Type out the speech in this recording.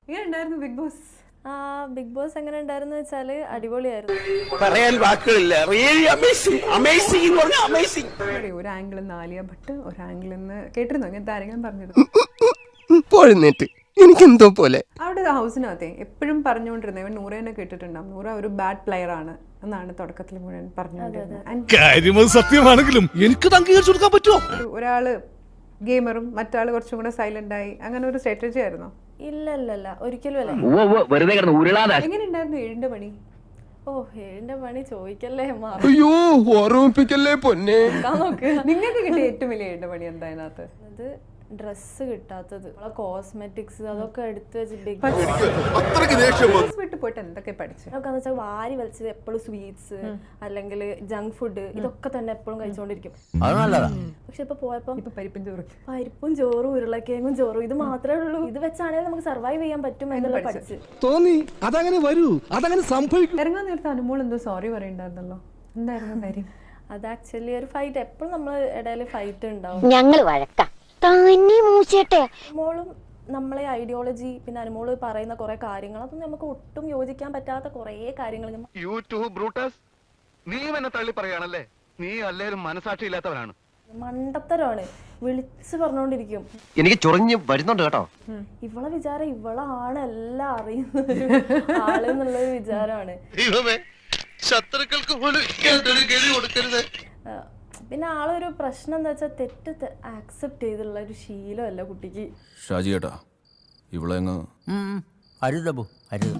എങ്ങനെയുണ്ടായിരുന്നു big boss? Big boss എങ്ങനെ ഉണ്ടായിരുന്നു വെച്ചാല് അടിപൊളിയായിരുന്നു. പറയാൻ വാക്കുകളില്ല. റിയലി അമേസിംഗ്, അമേസിംഗ് എന്ന് പറഞ്ഞാൽ അമേസിംഗ്. ഒരു ആംഗിളിൽ നിന്ന് ആലിയ ഭട്ട്, ഒരു ആംഗിളിൽ നിന്ന് കേട്ടിരുന്നു, ഇങ്ങനത്തെ ആരെങ്കിലും പറഞ്ഞിരുന്നു? പോഴുന്നേറ്റ് എനിക്കെന്തോ പോലെ. അവിടെ ഹൗസിനകത്തെ എപ്പോഴും പറഞ്ഞുകൊണ്ടിരുന്നത്, ഇവൻ നൂറേനെ കേട്ടിട്ടുണ്ടാവും, നൂറ ഒരു ബാഡ് പ്ലെയർ ആണ് എന്നാണ് തുടക്കത്തിൽ മുഴുവൻ പറഞ്ഞുകൊണ്ടിരുന്നത്. സത്യമാണെങ്കിലും എനിക്ക് അംഗീകരിച്ചു കൊടുക്കാൻ പറ്റുമോ? ഒരാള് ഗെയിമറും മറ്റാള് കുറച്ചും കൂടെ സൈലന്റ് ആയി, അങ്ങനെ ഒരു സ്ട്രാറ്റജി ആയിരുന്നു? ഇല്ല ഒരിക്കലും അല്ല. എങ്ങനെയുണ്ടായിരുന്നു 7ന്റെ പണി? 7ന്റെ പണി ചോദിക്കല്ലേ, അയ്യോ ഓർമ്മിപ്പിക്കല്ലേ പൊന്നെ. നിങ്ങൾക്ക് കിട്ടിയ ഏറ്റവും വലിയ 7ന്റെ പണി എന്താ അതിനകത്ത്? അത് ഡ്രസ്സ് കിട്ടാത്തത്, കോസ്മെറ്റിക്സ് അതൊക്കെ എടുത്തു വെച്ച് ബിഗ് ബോസ് വിട്ട് പോയിട്ട് എന്തൊക്കെ പഠിച്ചു? വെച്ചാൽ വാരി വലിച്ചത് എപ്പോഴും സ്വീറ്റ്സ് അല്ലെങ്കിൽ ജങ്ക് ഫുഡ് ഇതൊക്കെ തന്നെ എപ്പോഴും കഴിച്ചുകൊണ്ടിരിക്കും. പക്ഷെ ഇപ്പൊ പോയപ്പോ പരിപ്പും ചോറും ഉരുളക്കിഴങ്ങും ചോറും ഇത് മാത്രമേ ഉള്ളൂ. ഇത് വെച്ചാണെങ്കിൽ നമുക്ക് സർവൈവ് ചെയ്യാൻ പറ്റും എന്നുള്ള പഠിച്ചു തോന്നി. അതങ്ങനെ വരൂ, അതങ്ങനെ സംഭവിക്കും. ഇറങ്ങാൻ നേരത്തെ അനുമോൾ എന്തോ സോറി പറയണ്ടായിരുന്നല്ലോ, എന്തായിരുന്നു കാര്യം? അത് ആക്ച്വലി ഒരു ഫൈറ്റ്, എപ്പോഴും നമ്മൾ ഇടയിൽ ഫൈറ്റ് ഉണ്ടാവും. ഞങ്ങൾ വഴക്കാം അനുമോളും നമ്മളെ ഐഡിയോളജി, പിന്നെ അനുമോള് പറയുന്ന കുറെ കാര്യങ്ങൾ അതൊന്നും നമുക്ക് ഒട്ടും യോജിക്കാൻ പറ്റാത്ത കുറെ കാര്യങ്ങൾ. നീ എന്നെ തള്ളി പറയാണല്ലേ? നീ അല്ലേലും മനസാക്ഷി ഇല്ലാത്തവനാണ്. മണ്ടത്തരമാണ്, വിളിച്ചു പറഞ്ഞോണ്ടിരിക്കും. എനിക്ക് ചൊറിഞ്ഞ് വരുന്നുണ്ട് കേട്ടോ. ഇവളെ വിചാരം ഇവളാണ് എല്ലാം അറിയുന്ന ഒരു ആള് എന്നുള്ളൊരു വിചാരമാണ്. ശത്രുക്കൾക്ക് പോലും കൊടുക്കരുത്. പിന്നെ ആളൊരു പ്രശ്നം എന്താ വെച്ചാൽ തെറ്റ് ആക്സെപ്റ്റ് ചെയ്തുള്ള ഒരു ശീലമല്ല കുട്ടിക്ക്. ഷാജി ഏട്ടാ, ഇവളെങ്ങ് അരുതബു അരുത്.